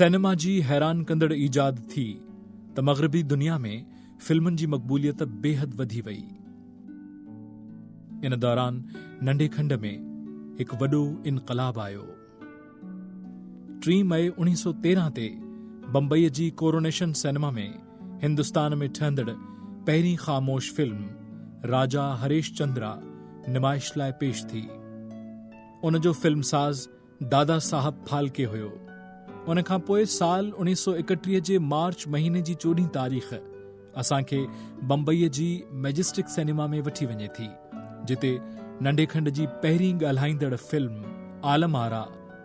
Cinema जी हैरान कंदड़ ईजाद थी त मग़रिबी दुनिया में फिल्मुनि जी मक़बूलियत बेहद वधी वई। इन दौरान नंढे खंड में एक वॾो इनक़लाब आयो। 3 मई 1913 ते बम्बई जी कोरोनेशन सिनेमा में हिंदुस्तान में ठहंदड़ पहिरीं ख़ामोश फिल्म राजा हरेश चंद्रा नुमाइश लाइ पेश थी। उन जो फिल्मसाज़ दादा साहब फाल्के हुयो। उन खां पोइ साल 1931 जे मार्च महीने जी 14 तारीख़ असांखे बम्बईअ जी मैजेस्टिक सिनेमा में वठी वञे थी, जिते नंढे खंड जी पहिरीं ॻाल्हाईंदड़ फिल्म आलम आरा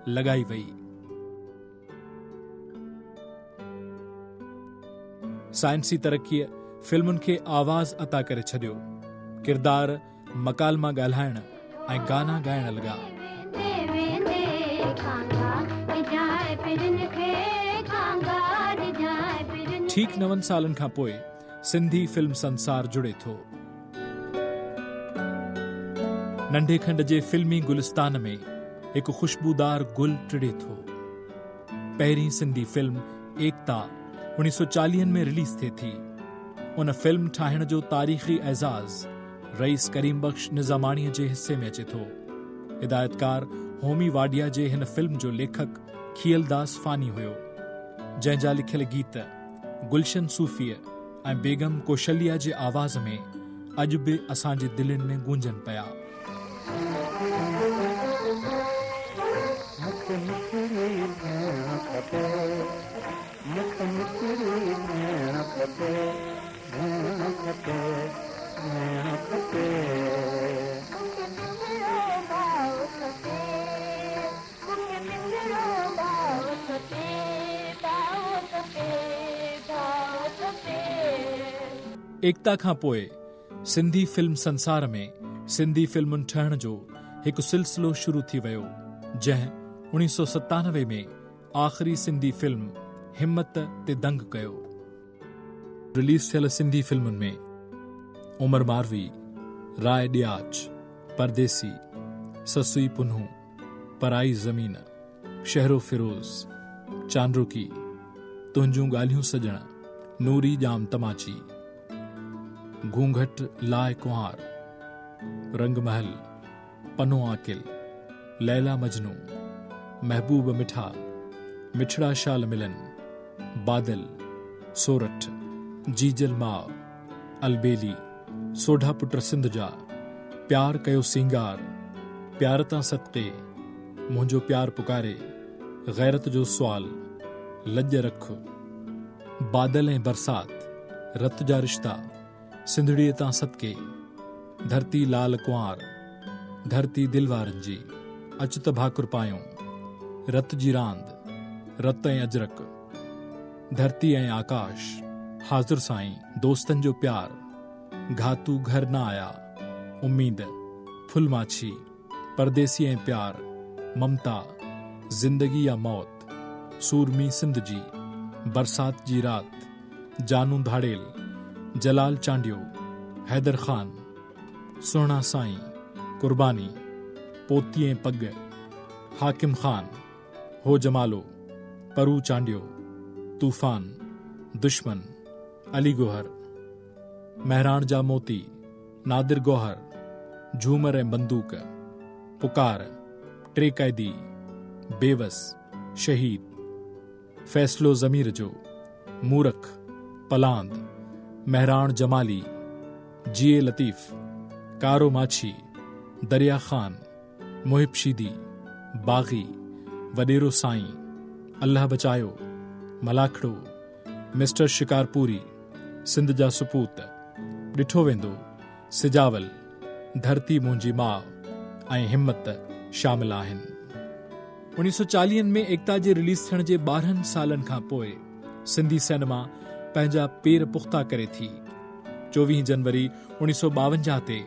लॻाई वई। साइंसी तरक़ीअ फिल्मुनि खे आवाज़ अता करे छॾियो। किरदार मकालमा ॻाल्हाइण ऐं गाना ॻाइण लॻा। ठीक 9 सालनि खां पोइ सिंधी फिल्म संसार जुड़े थो। नंढे खंड जे फिल्मी गुलिस्तान में एक खुशबूदार गुल टिड़े थो। पहिरीं सिंधी फिल्म एकता 1940 में रिलीज थिए थी। उन फिल्म ठाहिण जो तारीख़ी एज़ाज़ रईस करीम बख्श निज़ामाणीअ जे हिस्से में अचे थो। हिदायतकार होमी वाडिया जे हिन फिल्म जो लेखक खियलदास फानी हुयो, जंहिंजा लिखियल गीत गुलशन सूफ़ीअ ऐं बेगम कौशल्या जे आवाज़ में अॼु बि असांजे दिलनि में गूंजनि पिया। एकता खां पोइ सिंधी फिल्म संसार में सिंधी फिल्मुनि ठहण जो हिकु सिलसिलो शुरू थी वियो, जंहिं 1997 में आख़िरी सिंधी फिल्म हिम्मत ते दंग कयो। रिलीज़ थियल सिंधी फिल्मुनि में उमर मारवी, राय ॾियाच, परदेसी, ससुई पुन्हू, पराई ज़मीन, शहरो फिरोज़, चांदरोकी, तुंहिंजूं ॻाल्हियूं सजण, नूरी जाम तमाची, घूंघट लाए कुंहार, रंगमहल, पनो आकिल, लैला मजनू, महबूब मिठा, मिठड़ा शाल मिलन, बादल, सोरठ, जीजल माव, अलबेली, सोढा पुट सिंध जा, प्यार कयो सिंगार, प्यार तां सदके, मुंहिंजो प्यार पुकारे, गैरत जो सुवाल, लज रख, बादल ऐं बरसात, रत जा रिश्ता, सिंधड़ीअ तां सदके, धरती लाल कुंवार, धरती दिलवारनि जी, अच त भाकुर पायूं, रत जी रांद, रत ऐं अजरक, धरती ऐं आकाश, हाज़िर साईं, दोस्तनि जो प्यार, घातू घर न आया, उम्मीद, फुलमाछी, परदेसी ऐं प्यार, ममता, जिंदगी या मौत, सूरमी सिंध जी, बरसात जी रात, जानू धाड़ेल, जलाल चांडियो, हैदर खान, सुहिणा साईं, कुर्बानी, पोती ऐं पग, हाकिम खान, हो जमालो, परू चांडियो, तूफ़ान, दुश्मन, अली गोहर, महराण जा मोती, नादिर गौहर, झूमर ऐं बंदूक, पुकार, टे कैदी, बेवस, शहीद, फैसलो ज़मीर जो, मूरख, पलांद, महराण जमाली, जिए लतीफ़, कारो माछी, दरिया खान, मुहिब शीदी, बागी, वडेरो साईं, अल्लाह बचायो, मलाखड़ो, मिस्टर शिकारपुरी, सिंध जा सुपूत, ॾिठो वेंदो, सिजावल, धरती मुंहिंजी माउ ऐं हिम्मत शामिल आहिनि। 1940 में एकता जे रिलीज़ थियण जे 12 सालनि खां पोइ सिंधी सिनेमा पंहिंजा पेर पुख्ता करे थी। 24 जनवरी 1952 ते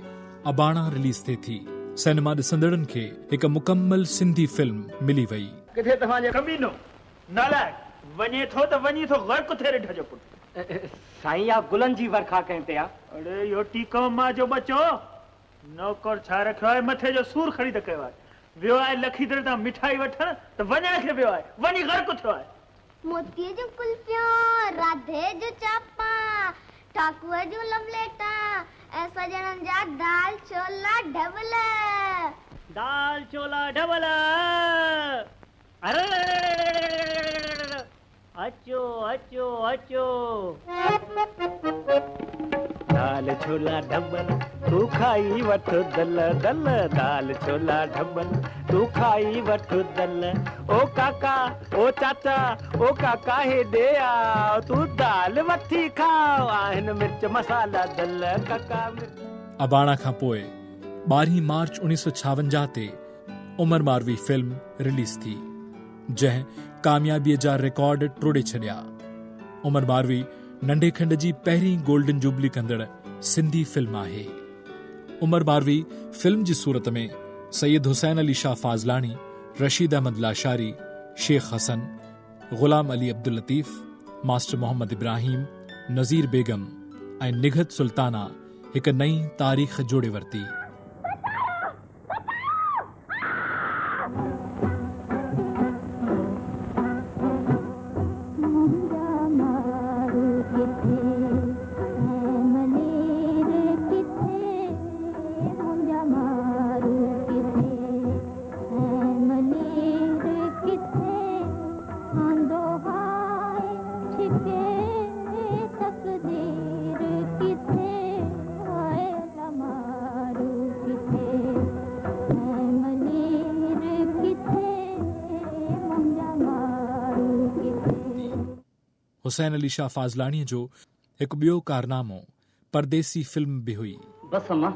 अबाणा रिलीज़ थिए थी। सिनेमा ॾिसंदड़नि खे हिकु मुकम्मल सिंधी फिल्म मिली वई। किथे तव्हांजे कमीनो नालायक वञे थो त वञी थो गर्क थिए रिढ जो पुट। साईं या गुलनि जी वरखा कनि पिया। अड़े यो टीको मां जो बचो नौकर छा रखियो आहे, मथे जो सूर ख़रीद कयो आहे, वियो आहे लखीदड़ तां मिठाई वठण त वञण खे वियो आहे, वञी गर्क थियो आहे। मोतीअ जूं कुल्फियूं, राधे जूं चापां, ठाकुअ जूं लमलेटा ऐं सजणनि जा दाल छोला ढबल। दाल छोला ढबल। अरे अचो अचो अचो। दाल छोला ढबल तू खाई वठ दल दल, दाल छोला ढबल तू खाई वठ दल। ओ काका ओ चाचा ओ काका हे दे आ, तू दाल वठी खाओ, आहिन मिर्च मसाला दल काका। अबाणा खां पोइ 12 मार्च 1956 ते उमर मारवी फिल्म रिलीज़ थी, जंहिं कामयाबीअ जा रिकॉर्ड टोड़े छॾिया। उमर मारवी नंढे खंड जी पहिरीं गोल्डन जुबली कंदड़ सिंधी फिल्म आहे। उमर मारवी फिल्म जी सूरत में सैयद हुसैन अली शाह फाज़लानी, रशीद अहमद लाशारी, शेख हसन, गुलाम अली अब्दुल लतीफ़, मास्टर मोहम्मद इब्राहिम, नज़ीर बेगम ऐं निघत सुल्ताना हिक नई तारीख़ जोड़े वरिती। हुसैन अली शाह फाज़लानी जो एक बियो कारनामो परदेसी फिल्म भी हुई। बस अम्मा,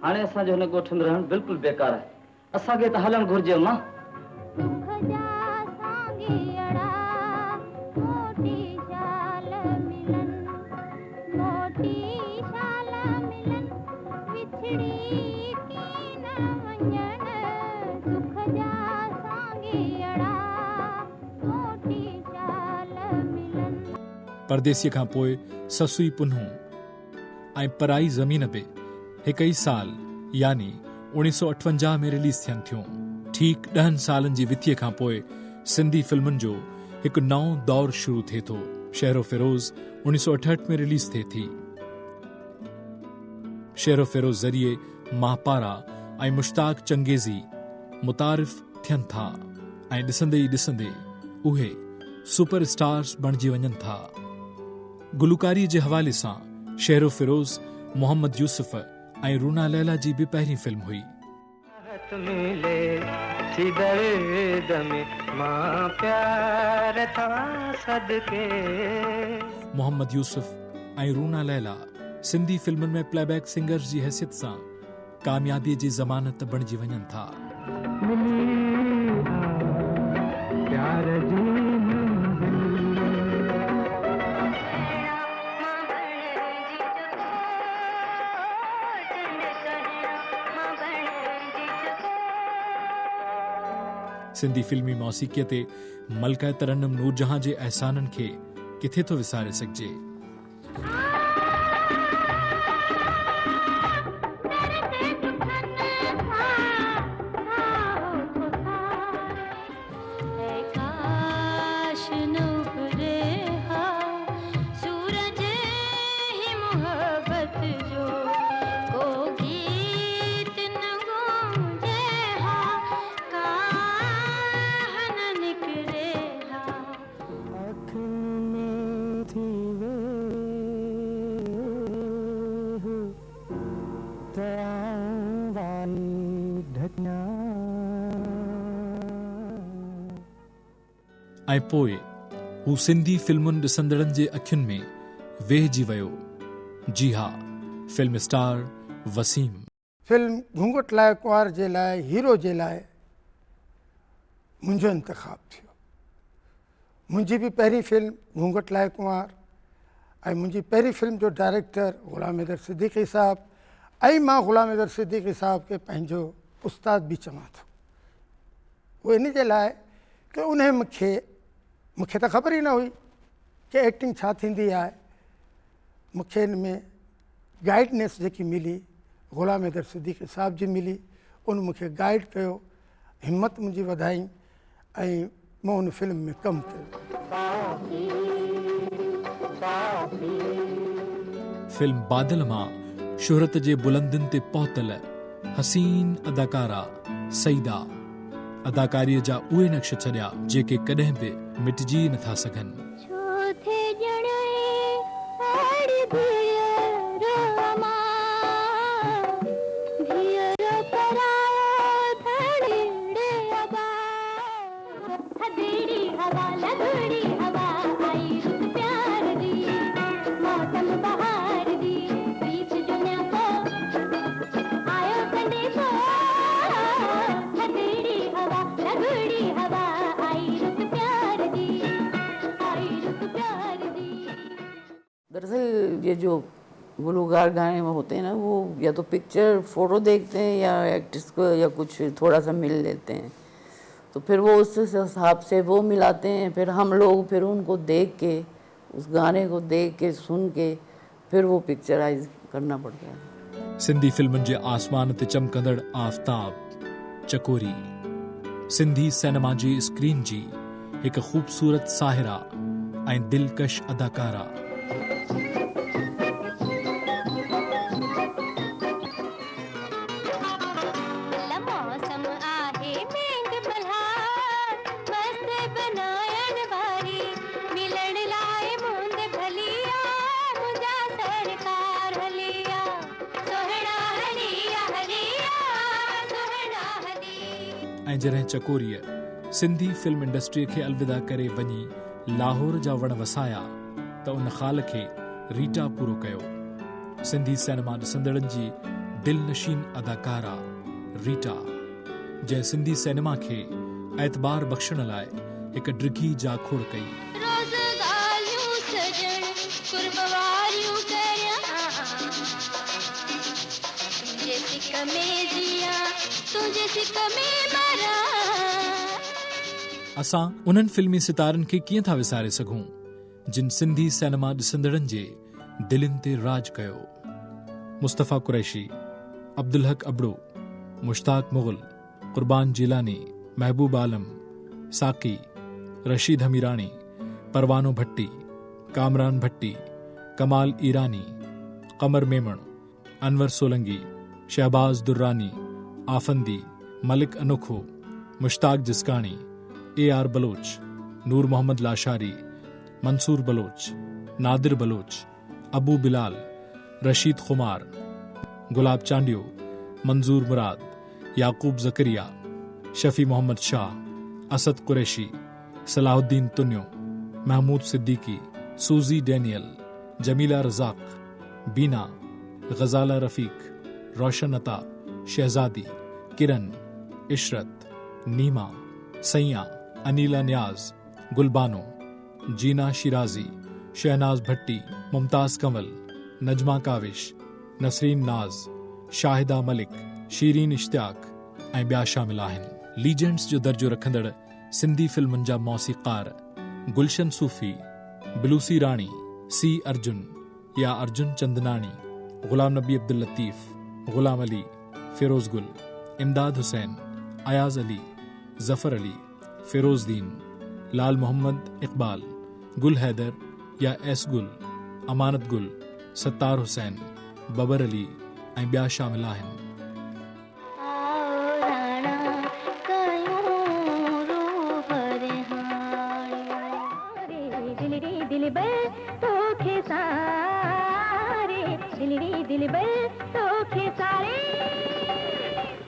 हाणे असांजो हिन ॻोठ में रहण बिल्कुलु बेकार आहे। असांखे त हलणु घुर्जे अम्मा। परदेसीअ खां पोइ ससुई पुन्हू ऐं पराई ज़मीन बि हिक ई साल यानी 1958 में रिलीज़ थियनि थियूं। ठीक 10 सालनि जी विथीअ खां पोइ सिंधी फिल्मुनि जो हिकु नओं दौर शुरू थिए थो। शहरो फिरोज़ 1968 में रिलीज़ थिए थी। शहरो फिरोज़ ज़रिए माहपारा ऐं मुश्ताक चंगेज़ी मुतारिफ़ थियनि था ऐं ॾिसंदे ई ॾिसंदे उहे सुपर स्टार्स बणिजी वञनि था। गुलकारीअ जे हवाले सां शहरो फिरोज़ मोहम्मद यूसुफ ऐं रूना लैला जी भी पहिरीं फिल्म हुई। मोहम्मद यूसुफ ऐं रूना लैला सिंधी फिल्मुनि में प्लेबैक सिंगर्स जी हैसियत सां कामयाबीअ जी ज़मानत बणिजी वञनि था। सिंधी फिल्मी मौसीक़ीअ ते मलका तरन्नुम नूरजहां जे एहसाननि खे किथे थो विसारे सघिजे। ऐं पोइ हू सिंधी फिल्मुनि ॾिसंदड़नि जे अखियुनि में वेहिजी वियो। जी हा, फिल्म स्टार वसीम। फिल्म घूंघट लाइ कुंवार जे लाइ हीरो जे लाइ मुंहिंजो इंतख़ाब थियो। मुंहिंजी बि पहिरीं फिल्म घूंघट लाइ कुंवार ऐं मुंहिंजी पहिरीं फिल्म जो डायरेक्टर ग़ुलाम हैदर सिद्दीक़ी साहब ऐं मां ग़ुलाम हैदर सिद्दीक़ी साहब खे पंहिंजो उस्ताद बि चवां थो। उहो इन जे लाइ कि उन्हें मूंखे त ख़बर ई न हुई कि एक्टिंग छा थींदी आहे। मूंखे इन में गाइडनेस जेकी मिली ग़ुलाम हैदर सिद्दीक़ी साहब जी मिली, उन मूंखे गाइड कयो, हिम्मत मुंहिंजी वधाई ऐं मां उन फिल्म में कमु कयो। फिल्म बादल मां शुहरत जे बुलंदियुनि ते पहुतल हसीन अदाकारा सईदा अदाकारीअ जा उहे नक्श छॾिया जेके कॾहिं बि मिटिजी नथा सघनि। दरअसल ये जो गुलूगार गाने में होते हैं ना, वो या तो पिक्चर फोटो देखते हैं या एक्ट्रेस को या कुछ थोड़ा सा मिल लेते हैं, तो फिर वो उस हिसाब से वो मिलाते हैं, फिर हम लोग फिर उनको देख के उस गाने को देख के सुन के फिर वो पिक्चराइज करना पड़ता है। सिंधी फिल्मुनि जे आसमान ते चमकंदड़ आफ़ताब चकोरी सिंधी सिनेमा जी स्क्रीन जी हिकु ख़ूबसूरत साहिरा ऐं दिलकश अदाकारा। ऐं जॾहिं चकोरीअ सिंधी फिल्म इंडस्ट्रीअ खे अलविदा करे वञी लाहौर जा वण वसाया त उन ख़ाल खे रीटा पूरो कयो। सिंधी सिनेमा ॾिसंदड़नि जी दिलनशीन अदाकारा रीटा जंहिं सिंधी सिनेमा खे एतबार बख़्शण लाइ हिकु डिघी जाखोड़ कई। असां उन्हनि फिल्मी सितारनि खे कीअं था विसारे सघूं जिन सिंधी सिनेमा ॾिसंदड़नि जे दिलनि ते राज कयो। मुस्तफ़ा कुरैशी, अब्दुल हक अबड़ो, मुश्ताक मुग़ल, क़ुर्बान जिलानी, महबूब आलम, साकी, रशीद हमीरानी, परवानो भट्टी, कामरान भट्टी, कमाल ईरानी, कमर मेमण, अनवर सोलंगी, शहबाज दुर्रानी, आफंदी, मलिक अनोखो, मुश्ताक जिस्कानी, AR बलोच, नूर मोहम्मद लाशारी, मंसूर बलोच, नादिर बलोच, अबू बिलाल, रशीद खुमार, गुलाब चांडियो, मंजूर मुराद, याकूब जकरिया, शफी मोहम्मद शाह, असद कुरैशी, सलाहुद्दीन तुन्यो, महमूद सिद्दीकी, सूजी डैनियल, जमीला रजाक, बीना, गजाला रफीक, रोशन अता, शहजादी, किरण, इशरत, नीमा, सैया, अनीला न्याज, गुलबानो, जीना शिराजी, शहनाज भट्टी, मुमताज कंवल, नजमा काविश, नसरीन नाज, शाहिदा मलिक, शीरीन इश्तियाक ऐं ॿिया शामिल आहिनि। लीजेंड्स जो दर्जो रखंदड़ सिंधी फिल्मुनि जा मौसीक़ार गुलशन सूफ़ी, बिलूसी राणी, C अर्जुन या अर्जुन चंदनाणी, गुलाम नबी अब्दुल लतीफ़, गुलाम अली, फिरोज गुल, इमदाद हुसैन, अयाज अली, जफर अली, फिरोजदीन, लाल मोहम्मद इकबाल, गुल हैदर या एस गुल, अमानत गुल, सत्तार हुसैन, बबर अली ऐं ॿिया शामिल आहिनि।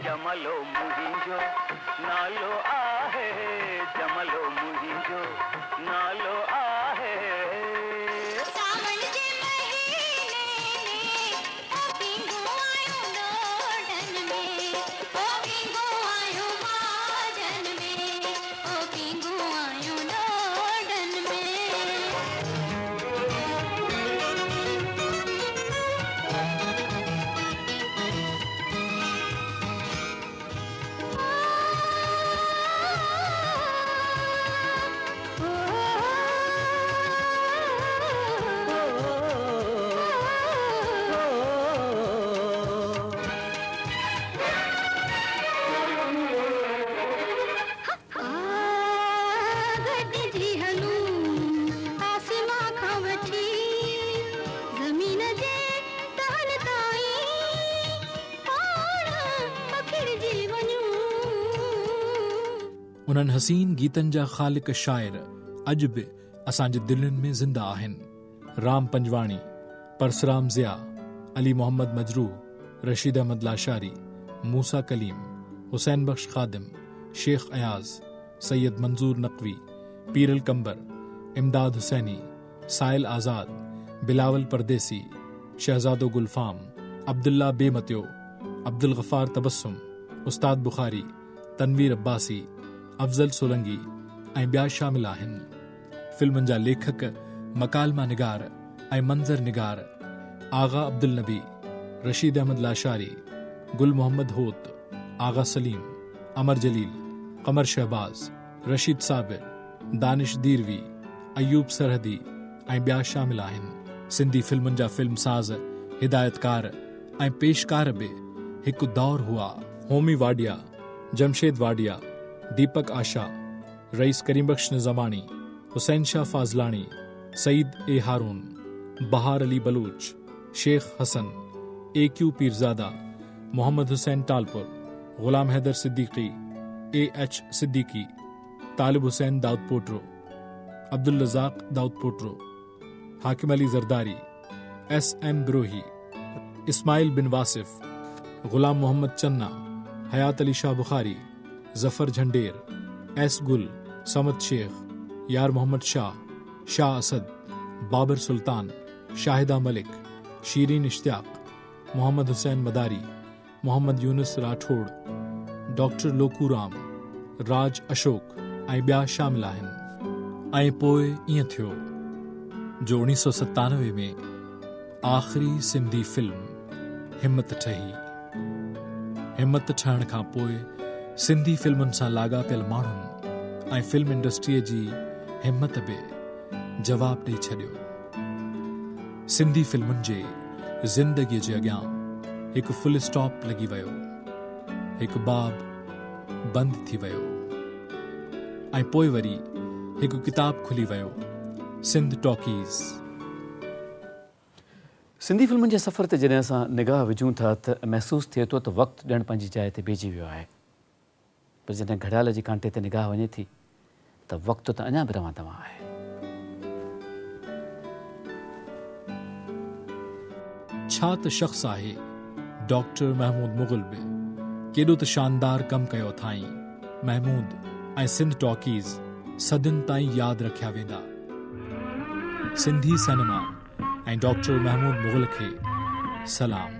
जमलो मुहिंजो नालो आहे, जमलो मुहिंजो नालो आहे। सावन जे महीने में ओ पिंगो आयो लोडन में, ओ पिंगो आयो बाजन में, ओ पिंगो आयो लोडन में। उन्हनि हसीन गीतनि जा ख़ालिक शाइर अॼु बि असांजे दिलनि में ज़िंदा आहिनि। राम पंजवाणी, परसराम ज़िया, अली मोहम्मद मजरूह, रशीद अहमद लाशारी, मूसा कलीम, हुसैन बख्श खादिम, शेख अयाज, सैयद मंजूर नकवी, पीरल कंबर, इमदाद हुसैनी, साइल आज़ाद, बिलावल परदेसी, शहजादो गुलफाम, अब्दुल्ला बेमतियो, अब्दुल गफ़ार तबस्सुम, उस्ताद बुखारी, तनवीर अब्बासी, अफज़ल सोलंगी ऐं ॿिया शामिल आहिनि। फिल्मुनि जा लेखक मकालमा निगार ऐं मंज़र निगार आगा अब्दुल नबी, रशीद अहमद लाशारी, गुल मोहम्मद होत, आगा सलीम, अमर जलील, कमर शहबाज, रशीद साबिर, दानिश दीरवी, अयूब सरहदी ऐं ॿिया शामिल आहिनि। सिंधी फिल्मुनि जा फिल्मसाज़, हिदायतकार ऐं पेशकार बि हिकु दौर हुआ। होमी वाडिया, जमशेद वाडिया, दीपक आशा, रईस करीमबख्श निज़ामानी, हुसैन शाह फाज़लानी, सईद ए हारून, बहार अली बलूच, शेख हसन, A.Q. पीरज़ादा, मोहम्मद हुसैन टालपुर, गुलाम हैदर सिद्दीकी, A.H. सिद्दीकी, तालिब हुसैन दाऊद पोटरो, अब्दुल रज़ाक दाऊद पोटरो, हाकिम अली जरदारी, S.M. बिरोही, इस्माइल बिन वासिफ, गुलाम मोहम्मद चन्ना, हयात अली शाह बुखारी, जफर झंडेर, S. गुल, समद शेख, यार मोहम्मद शाह, शाह असद, बाबर सुल्तान, शाहिदा मलिक, शीरीन इश्तियाक, मोहम्मद हुसैन मदारी, मोहम्मद यूनुस राठौड़, डॉक्टर लोकूराम, राज अशोक ऐं ॿिया शामिल आहिनि। ऐं पोइ ईअं थियो जो 1997 में आख़िरी सिंधी फिल्म हिम्मत ठही। हिम्मत ठहण खां पोइ सिंधी फिल्मुनि सां लाॻापियल माण्हुनि ऐं फिल्म इंडस्ट्रीअ जी हिम्मत बि जवाब ॾेई छॾियो। सिंधी फिल्मुनि जे ज़िंदगीअ जे अॻियां हिकु फुल स्टॉप लॻी वियो, हिकु बाब बंदि थी वियो ऐं पोइ वरी हिकु किताब खुली वियो, सिंध टॉकीज़। सिंधी फिल्मुनि जे सफ़र ते जॾहिं असां निगाह विझूं था त महसूसु थिए थो त वक़्तु ॼण पंहिंजी जाइ ते बीहिजी वियो आहे, पर जॾहिं घड़ियाल जी कांटे ते निगाह वञे थी त वक़्तु त अञा बि रवां तवां आहे। छा त शख़्स आहे डॉक्टर महमूद मुग़ल बि, केॾो त शानदार कमु कयो अथाईं। महमूद ऐं सिंध टॉकीज़ सदियुनि ताईं यादि रखिया वेंदा। सिंधी सिनेमा ऐं डॉक्टर महमूद मुग़ल खे सलाम।